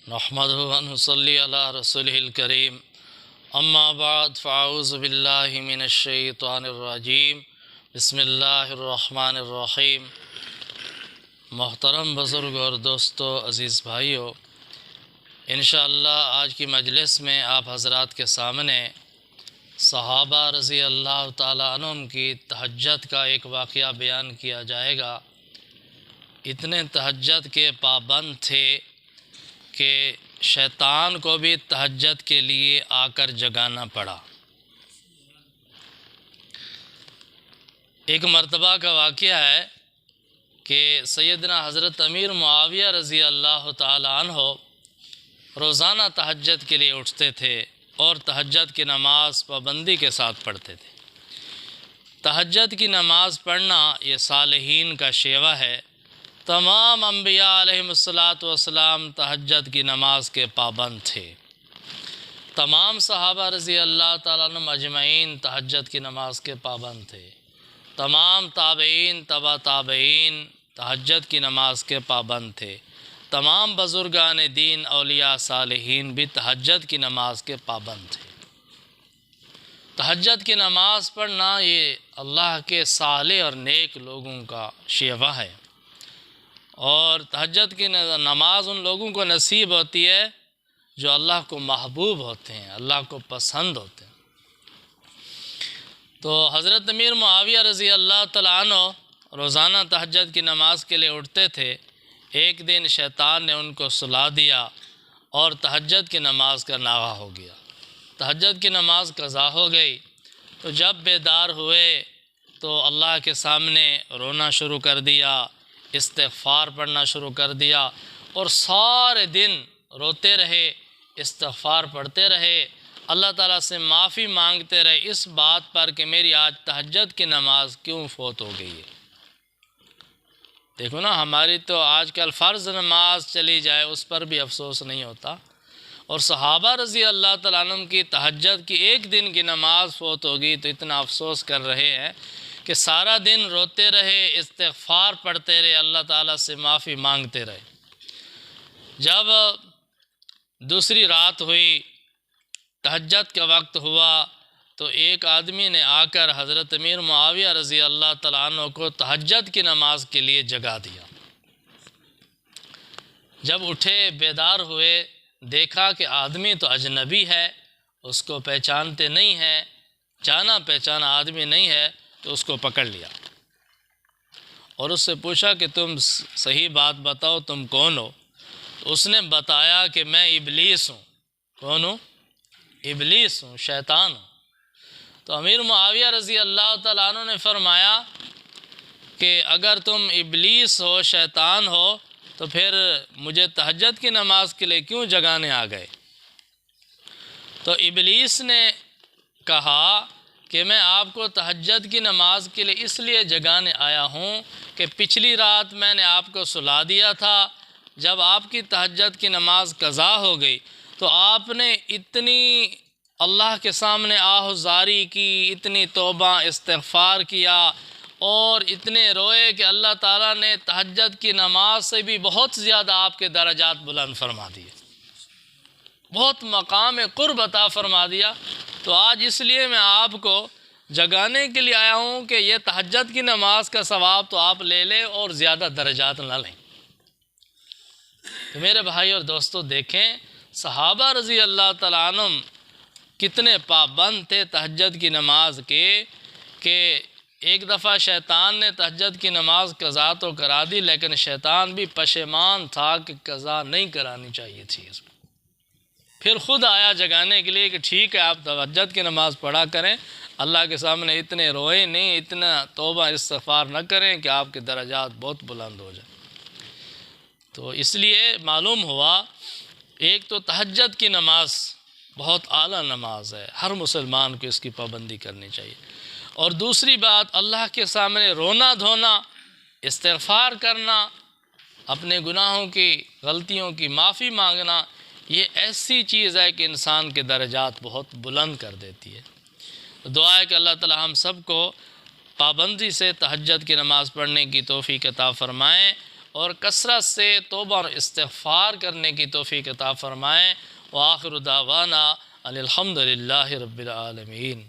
نحمده ونصلي على رسوله الكريم اما بعد فاعوذ باللہ من الشیطان الرجیم بسم اللہ الرحمن الرحیم۔ محترم بزرگ اور دوستو، عزیز بھائیو، انشاءاللہ آج کی مجلس میں آپ حضرات کے سامنے صحابہ رضی اللہ تعالیٰ عنہم کی تہجد کا ایک واقعہ بیان کیا جائے گا۔ اتنے تہجد کے پابند تھے کہ شیطان کو بھی تہجد کے لیے آ کر جگانا پڑا۔ ایک مرتبہ کا واقعہ ہے کہ سیدنا حضرت امیر معاویہ رضی اللہ تعالیٰ عنہ روزانہ تہجد کے لیے اٹھتے تھے اور تہجد کی نماز پابندی کے ساتھ پڑھتے تھے۔ تہجد کی نماز پڑھنا یہ صالحین کا شیوہ ہے۔ تمام انبیاء علیہم السلام تہجد کی نماز کے پابند تھے۔ تمام صحابہ رضی اللہ تعالیٰ عنہم اجمعین تہجد کی نماز کے پابند تھے۔ تمام تابعین تبع تابعین تہجد کی نماز کے پابند تھے۔ تمام بزرگان دین اولیاء صالحین بھی تہجد کی نماز کے پابند تھے۔ تہجد کی نماز پڑھنا یہ اللہ کے صالح اور نیک لوگوں کا شیوہ ہے، اور تہجد کی نماز ان لوگوں کو نصیب ہوتی ہے جو اللہ کو محبوب ہوتے ہیں، اللہ کو پسند ہوتے ہیں۔ تو حضرت امیر معاویہ رضی اللہ تعالیٰ عنہ روزانہ تہجد کی نماز کے لیے اٹھتے تھے۔ ایک دن شیطان نے ان کو سلا دیا اور تہجد کی نماز کا ناغہ ہو گیا۔ تہجد کی نماز قضا ہو گئی تو جب بیدار ہوئے تو اللہ کے سامنے رونا شروع کر دیا، استغفار پڑھنا شروع کر دیا، اور سارے دن روتے رہے، استغفار پڑھتے رہے، اللہ تعالیٰ سے معافی مانگتے رہے اس بات پر کہ میری آج تہجد کی نماز کیوں فوت ہو گئی ہے۔ دیکھو نا، ہماری تو آج کل فرض نماز چلی جائے اس پر بھی افسوس نہیں ہوتا، اور صحابہ رضی اللہ تعالیٰ عنہ کی تہجد کی ایک دن کی نماز فوت ہوگی تو اتنا افسوس کر رہے ہیں کہ سارا دن روتے رہے، استغفار پڑھتے رہے، اللہ تعالیٰ سے معافی مانگتے رہے۔ جب دوسری رات ہوئی، تہجد کا وقت ہوا، تو ایک آدمی نے آ کر حضرت امیر معاویہ رضی اللہ تعالیٰ عنہ کو تہجد کی نماز کے لیے جگا دیا۔ جب اٹھے، بیدار ہوئے، دیکھا کہ آدمی تو اجنبی ہے، اس کو پہچانتے نہیں ہیں، جانا پہچانا آدمی نہیں ہے، تو اس کو پکڑ لیا اور اس سے پوچھا کہ تم صحیح بات بتاؤ، تم کون ہو؟ تو اس نے بتایا کہ میں ابلیس ہوں۔ کون ہوں؟ ابلیس ہوں، شیطان ہوں۔ تو امیر معاویہ رضی اللہ تعالیٰ عنہ نے فرمایا کہ اگر تم ابلیس ہو، شیطان ہو، تو پھر مجھے تہجد کی نماز کے لیے کیوں جگانے آ گئے؟ تو ابلیس نے کہا کہ میں آپ کو تہجد کی نماز کے لیے اس لیے جگانے آیا ہوں کہ پچھلی رات میں نے آپ کو سلا دیا تھا، جب آپ کی تہجد کی نماز قضا ہو گئی تو آپ نے اتنی اللہ کے سامنے آہوزاری کی، اتنی توبہ استغفار کیا، اور اتنے روئے کہ اللہ تعالیٰ نے تہجد کی نماز سے بھی بہت زیادہ آپ کے درجات بلند فرما دیے، بہت مقام قرب عطا فرما دیا۔ تو آج اس لیے میں آپ کو جگانے کے لیے آیا ہوں کہ یہ تہجد کی نماز کا ثواب تو آپ لے لیں اور زیادہ درجات نہ لیں۔ تو میرے بھائی اور دوستو، دیکھیں صحابہ رضی اللہ تعالیٰ عنہ کتنے پابند تھے تہجد کی نماز کے، کہ ایک دفعہ شیطان نے تہجد کی نماز قضا تو کرا دی، لیکن شیطان بھی پشیمان تھا کہ قضا نہیں کرانی چاہیے تھی اس کو۔ پھر خود آیا جگانے کے لیے کہ ٹھیک ہے، آپ تہجد کی نماز پڑھا کریں، اللہ کے سامنے اتنے روئے نہیں، اتنا توبہ استغفار نہ کریں کہ آپ کے درجات بہت بلند ہو جائیں۔ تو اس لیے معلوم ہوا، ایک تو تہجد کی نماز بہت اعلیٰ نماز ہے، ہر مسلمان کو اس کی پابندی کرنی چاہیے، اور دوسری بات اللہ کے سامنے رونا دھونا، استغفار کرنا، اپنے گناہوں کی غلطیوں کی معافی مانگنا، یہ ایسی چیز ہے کہ انسان کے درجات بہت بلند کر دیتی ہے۔ دعا ہے کہ اللہ تعالی ہم سب کو پابندی سے تہجد کی نماز پڑھنے کی توفیق عطا فرمائیں، اور کثرت سے توبہ اور استغفار کرنے کی توفیق عطا فرمائیں۔ وآخر دعوانا ان الحمد للہ رب العالمین۔